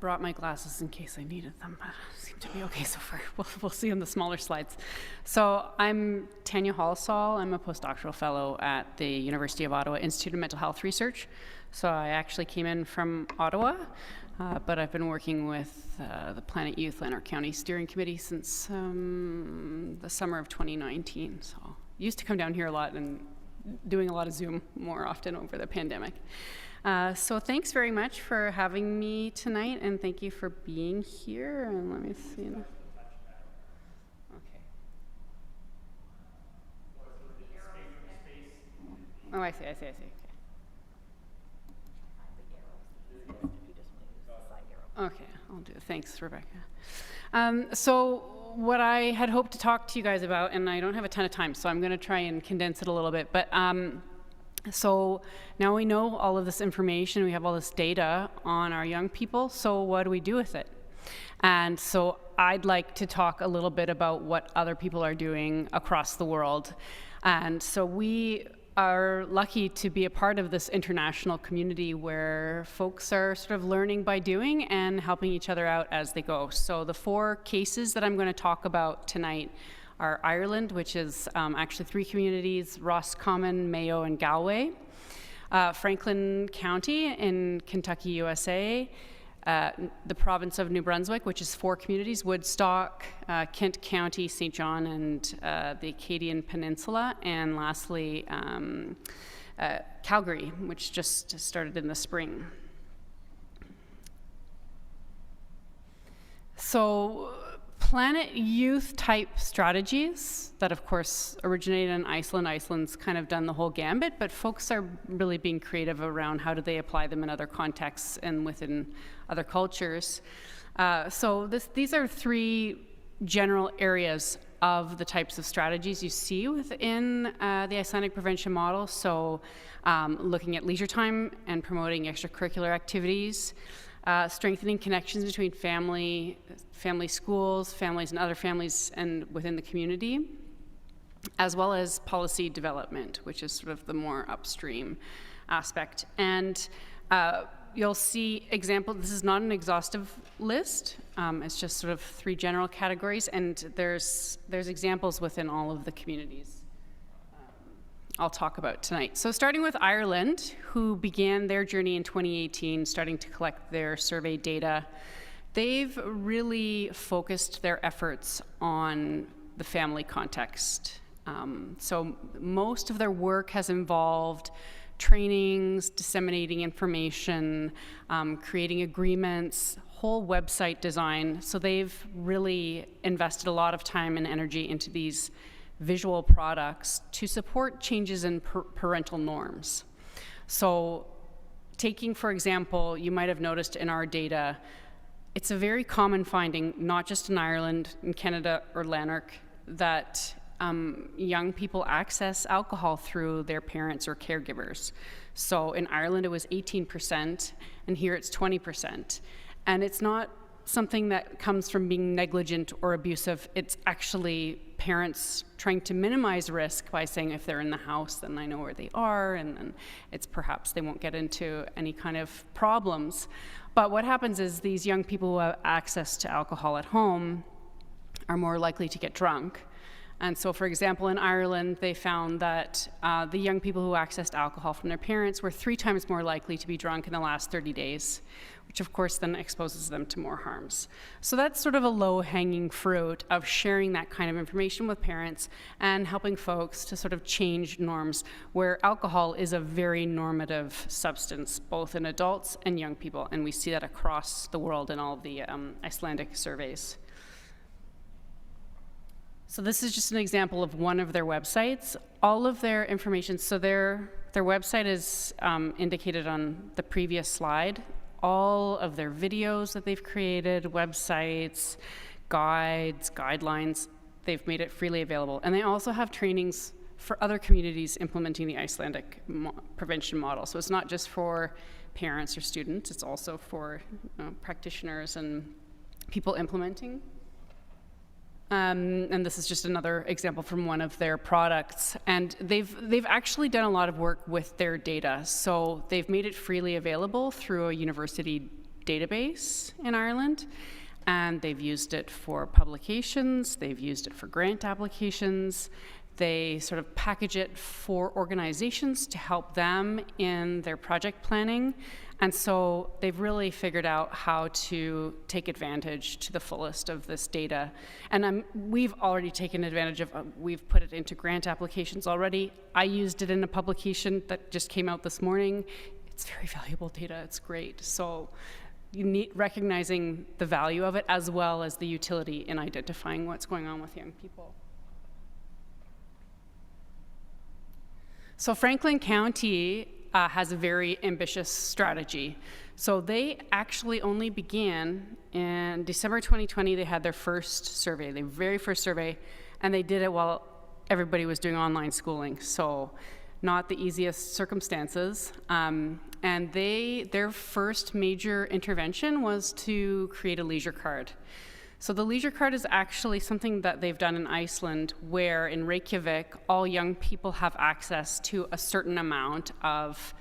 brought my glasses in case I needed them, but seem to be okay so far. We'll see on the smaller slides. So I'm Tanya Halsall. I'm a postdoctoral fellow at the University of Ottawa Institute of Mental Health Research. So I actually came in from Ottawa, but I've been working with the Planet Youth Lanark County Steering Committee since the summer of 2019. So used to come down here a lot and doing a lot of Zoom more often over the pandemic. So thanks very much for having me tonight, and thank you for being here. And let me see. Okay. Oh, I see. Okay. Okay, I'll do it. Thanks, Rebecca. So what I had hoped to talk to you guys about, and I don't have a ton of time, so I'm going to try and condense it a little bit, but so now we know all of this information, we have all this data on our young people, so what do we do with it? And so I'd like to talk a little bit about what other people are doing across the world. And so we are lucky to be a part of this international community where folks are sort of learning by doing and helping each other out as they go. So the 4 cases that I'm going to talk about tonight are Ireland, which is actually 3 communities, Roscommon, Mayo, and Galway. Franklin County in Kentucky, USA. The province of New Brunswick, which is 4 communities, Woodstock, Kent County, St. John, and the Acadian Peninsula. And lastly, Calgary, which just started in the spring. So Planet Youth type strategies that of course originated in Iceland. Iceland's kind of done the whole gambit, but folks are really being creative around how do they apply them in other contexts and within other cultures. So these are 3 general areas of the types of strategies you see within the Icelandic prevention model. So looking at leisure time and promoting extracurricular activities, strengthening connections between family schools, families and other families and within the community, as well as policy development, which is sort of the more upstream aspect. And you'll see examples. This is not an exhaustive list. It's just sort of 3 general categories, and there's examples within all of the communities I'll talk about tonight. So starting with Ireland, who began their journey in 2018, starting to collect their survey data. They've really focused their efforts on the family context. So most of their work has involved trainings, disseminating information, creating agreements, whole website design. So they've really invested a lot of time and energy into these visual products to support changes in parental norms. So taking, for example, you might have noticed in our data, it's a very common finding, not just in Ireland, in Canada, or Lanark, that young people access alcohol through their parents or caregivers. So in Ireland, it was 18%, and here it's 20%. And it's not something that comes from being negligent or abusive. It's actually parents trying to minimize risk by saying, if they're in the house, then I know where they are, and then it's perhaps they won't get into any kind of problems. But what happens is these young people who have access to alcohol at home are more likely to get drunk. And so, for example, in Ireland, they found that the young people who accessed alcohol from their parents were 3 times more likely to be drunk in the last 30 days, which of course then exposes them to more harms. So that's sort of a low-hanging fruit of sharing that kind of information with parents and helping folks to sort of change norms, where alcohol is a very normative substance, both in adults and young people, and we see that across the world in all of the Icelandic surveys. So this is just an example of one of their websites. All of their information, so their website is indicated on the previous slide. All of their videos that they've created, websites, guides, guidelines, they've made it freely available. And they also have trainings for other communities implementing the Icelandic prevention model. So it's not just for parents or students, it's also for practitioners and people implementing. And this is just another example from one of their products. And they've actually done a lot of work with their data. So they've made it freely available through a university database in Ireland, and they've used it for publications, they've used it for grant applications. They sort of package it for organizations to help them in their project planning. And so they've really figured out how to take advantage to the fullest of this data. And we've already taken advantage of, we've put it into grant applications already. I used it in a publication that just came out this morning. It's very valuable data, it's great. So you need recognizing the value of it as well as the utility in identifying what's going on with young people. So Franklin County has a very ambitious strategy. So they actually only began in December 2020. They had their first survey, their very first survey, and they did it while everybody was doing online schooling. So not the easiest circumstances. And their first major intervention was to create a leisure card. So the leisure card is actually something that they've done in Iceland, where in Reykjavik, all young people have access to a certain amount of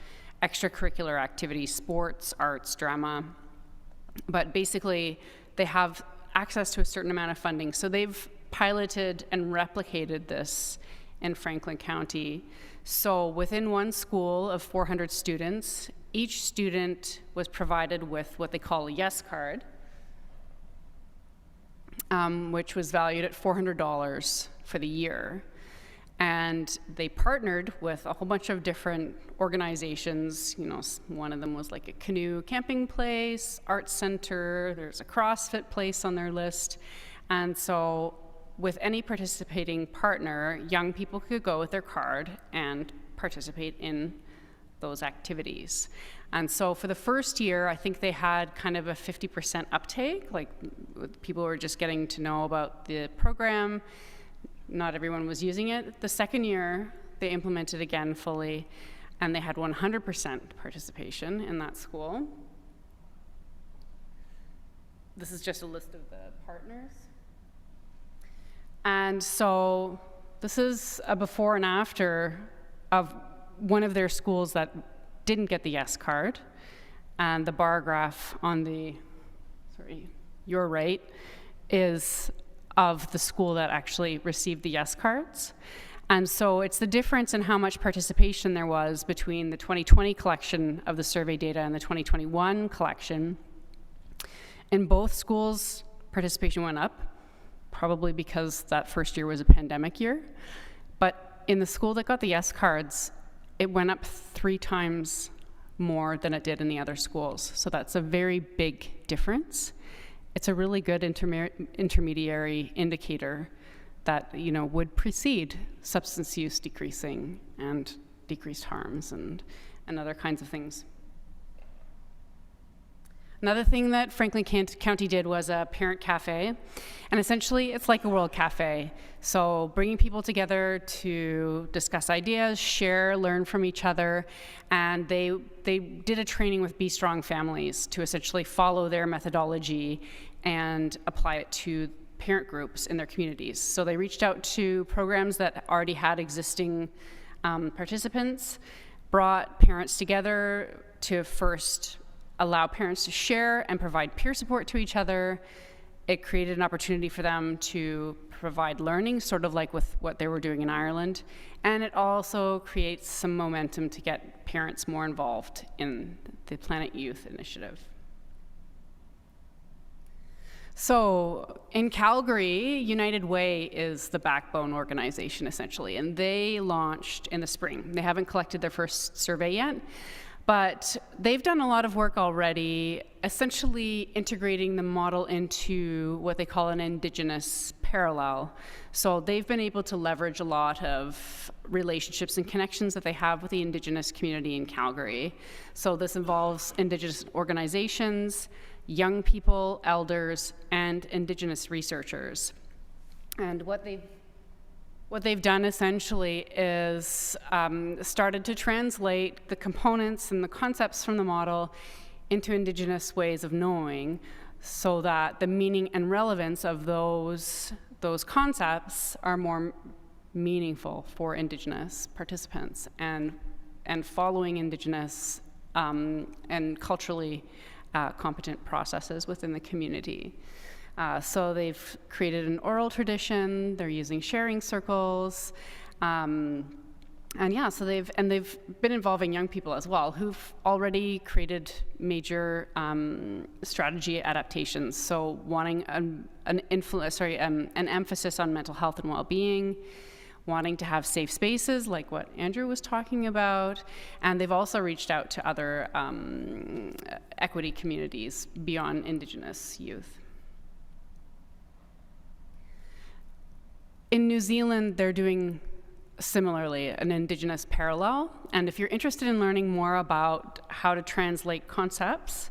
extracurricular activities, sports, arts, drama. But basically, they have access to a certain amount of funding. So they've piloted and replicated this in Franklin County. So within one school of 400 students, each student was provided with what they call a yes card, which was valued at $400 for the year. And they partnered with a whole bunch of different organizations. You know, one of them was like a canoe camping place, arts center, there's a CrossFit place on their list. And so with any participating partner, young people could go with their card and participate in those activities. And so for the first year, I think they had kind of a 50% uptake, like people were just getting to know about the program. Not everyone was using it. The second year, they implemented again fully, and they had 100% participation in that school. This is just a list of the partners. And so this is a before and after of one of their schools that didn't get the yes card, and the bar graph on the, your right, is of the school that actually received the yes cards. And so it's the difference in how much participation there was between the 2020 collection of the survey data and the 2021 collection. In both schools, participation went up, probably because that first year was a pandemic year. But in the school that got the yes cards, it went up 3 times more than it did in the other schools. So that's a very big difference. It's a really good intermediary indicator that, you know, would precede substance use decreasing and decreased harms and other kinds of things. Another thing that Franklin County did was a parent cafe, and essentially it's like a World Cafe. So bringing people together to discuss ideas, share, learn from each other, and they did a training with Be Strong families to essentially follow their methodology and apply it to parent groups in their communities. So they reached out to programs that already had existing participants, brought parents together to first allow parents to share and provide peer support to each other. It created an opportunity for them to provide learning, sort of like with what they were doing in Ireland. And it also creates some momentum to get parents more involved in the Planet Youth initiative. So in Calgary, United Way is the backbone organization, essentially, and they launched in the spring. They haven't collected their first survey yet, but they've done a lot of work already, essentially integrating the model into what they call an Indigenous parallel. So they've been able to leverage a lot of relationships and connections that they have with the Indigenous community in Calgary. So this involves Indigenous organizations, young people, elders, and Indigenous researchers. And what they've done essentially is started to translate the components and the concepts from the model into Indigenous ways of knowing, so that the meaning and relevance of those concepts are more meaningful for Indigenous participants, and following Indigenous and culturally competent processes within the community. So they've created an oral tradition, they're using sharing circles, and yeah, so they've been involving young people as well, who've already created major strategy adaptations. So wanting an emphasis on mental health and well-being, wanting to have safe spaces like what Andrew was talking about, and they've also reached out to other equity communities beyond Indigenous youth. In New Zealand, they're doing similarly an Indigenous parallel, and if you're interested in learning more about how to translate concepts,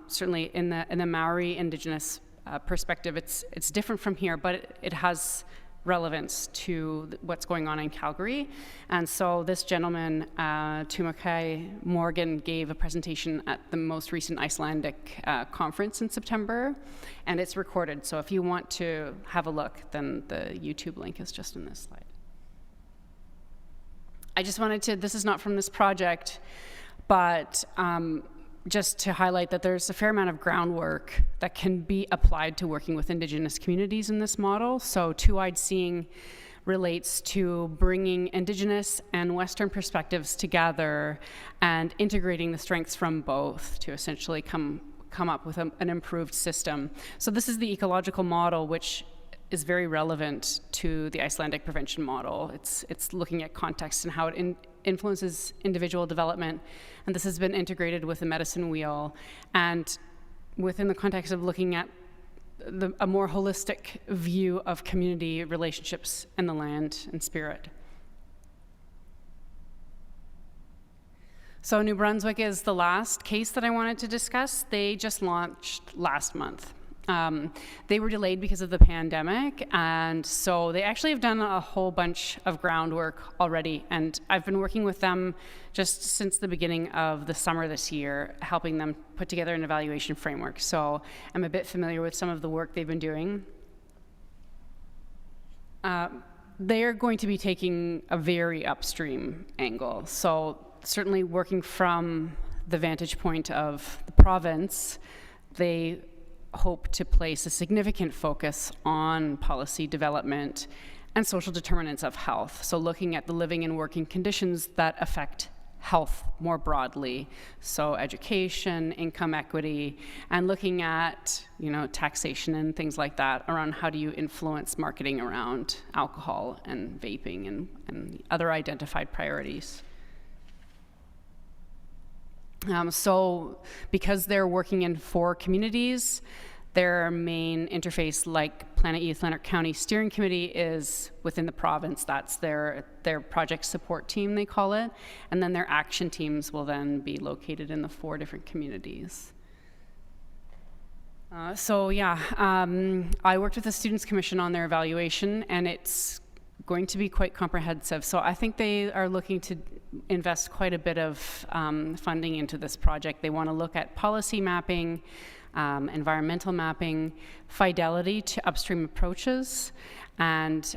certainly in the Maori Indigenous perspective, it's different from here, but it has relevance to what's going on in Calgary. And so this gentleman, Tumakai Morgan, gave a presentation at the most recent Icelandic conference in September, and it's recorded. So if you want to have a look, then the YouTube link is just in this slide. I just wanted to, this is not from this project, but just to highlight that there's a fair amount of groundwork that can be applied to working with Indigenous communities in this model. So two-eyed seeing relates to bringing Indigenous and Western perspectives together and integrating the strengths from both to essentially come up with an improved system. So this is the ecological model, which is very relevant to the Icelandic prevention model. It's looking at context and how it influences individual development, and this has been integrated with the medicine wheel, and within the context of looking at a more holistic view of community relationships and the land and spirit. So New Brunswick is the last case that I wanted to discuss. They just launched last month. They were delayed because of the pandemic, and so they actually have done a whole bunch of groundwork already, and I've been working with them just since the beginning of the summer this year, helping them put together an evaluation framework. So I'm a bit familiar with some of the work they've been doing. They're going to be taking a very upstream angle, so certainly working from the vantage point of the province, they hope to place a significant focus on policy development and social determinants of health. So looking at the living and working conditions that affect health more broadly. So education, income equity, and looking at, taxation and things like that around how do you influence marketing around alcohol and vaping and other identified priorities. So because they're working in 4 communities, their main interface, like Planet Youth Lanark County Steering Committee, is within the province. That's their project support team, they call it. And then their action teams will then be located in the 4 different communities. I worked with the Students' Commission on their evaluation, and it's going to be quite comprehensive. So I think they are looking to invest quite a bit of funding into this project. They want to look at policy mapping, environmental mapping, fidelity to upstream approaches, and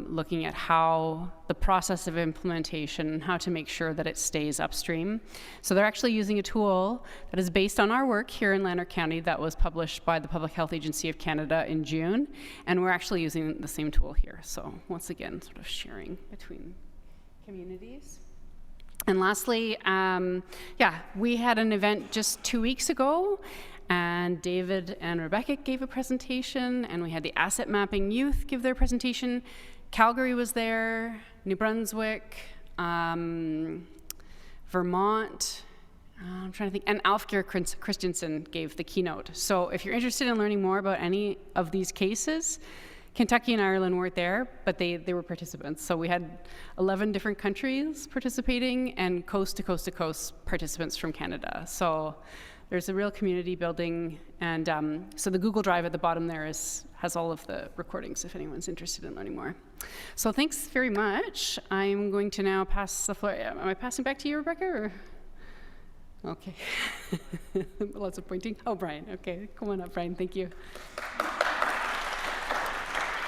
looking at how the process of implementation, how to make sure that it stays upstream. So they're actually using a tool that is based on our work here in Lanark County that was published by the Public Health Agency of Canada in June, and we're actually using the same tool here. So once again, sort of sharing between communities. And lastly, we had an event just 2 weeks ago, and David and Rebecca gave a presentation, and we had the Asset Mapping Youth give their presentation. Calgary was there, New Brunswick, Vermont, I'm trying to think, and Alfgeir Christensen gave the keynote. So if you're interested in learning more about any of these cases, Kentucky and Ireland weren't there, but they were participants. So we had 11 different countries participating and coast to coast to coast participants from Canada. So there's a real community building, and so the Google Drive at the bottom there has all of the recordings if anyone's interested in learning more. So thanks very much. I'm going to now pass the floor. Am I passing back to you, Rebecca? Or? Okay. Lots of pointing. Oh, Brian. Okay, come on up, Brian. Thank you.